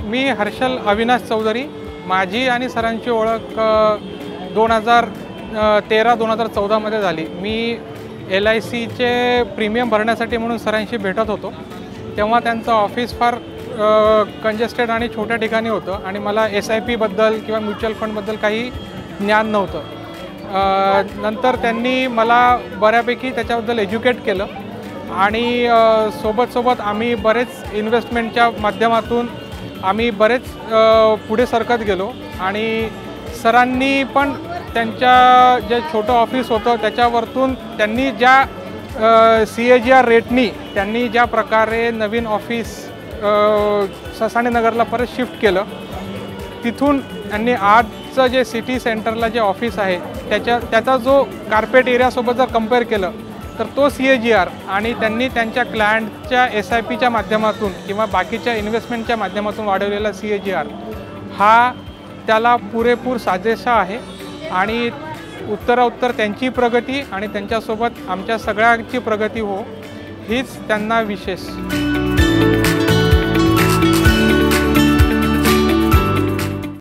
मी हर्षल अविनाश चौधरी। माझी आणि सरांची ओळख 2013-2014 मध्ये झाली। मी LICचे प्रीमियम भरण्यासाठी म्हणून सरांशी भेटत होतो। तेव्हा त्यांचं ऑफिस फार कंजेस्टेड आणि छोट्या ठिकाणी होतं आणि मला SIP बद्दल किंवा म्युच्युअल फंड बद्दल काही ज्ञान नव्हतं। नंतर त्यांनी मला बऱ्यापैकी त्याच्याबद्दल एज्युकेट केलं आणि सोबत आम्ही बरेच इन्व्हेस्टमेंटच्या माध्यमातून आम्ही बरेच पुढे सरकत गेलो आणि सरांनी पण त्यांच्या जे छोटं ऑफिस होतं त्याच्यावरतून त्यांनी ज्या CAGR रेटनी त्यांनी ज्या प्रकारे नवीन ऑफिस ससाणे नगरला परत शिफ्ट केलं, तिथून त्यांनी आजचं जे सिटी सेंटरला जे ऑफिस आहे त्याचा जो कार्पेट एरियासोबत जर कंपेअर केलं तर तो CAGR आणि त्यांनी त्यांच्या क्लायंटच्या SIPच्या माध्यमातून किंवा बाकीच्या इन्व्हेस्टमेंटच्या माध्यमातून वाढवलेला CAGR हा त्याला पुरेपूर साजेसा आहे आणि उत्तरोत्तर त्यांची प्रगती आणि त्यांच्यासोबत आमच्या सगळ्यांची प्रगती हो हीच त्यांना विशेष।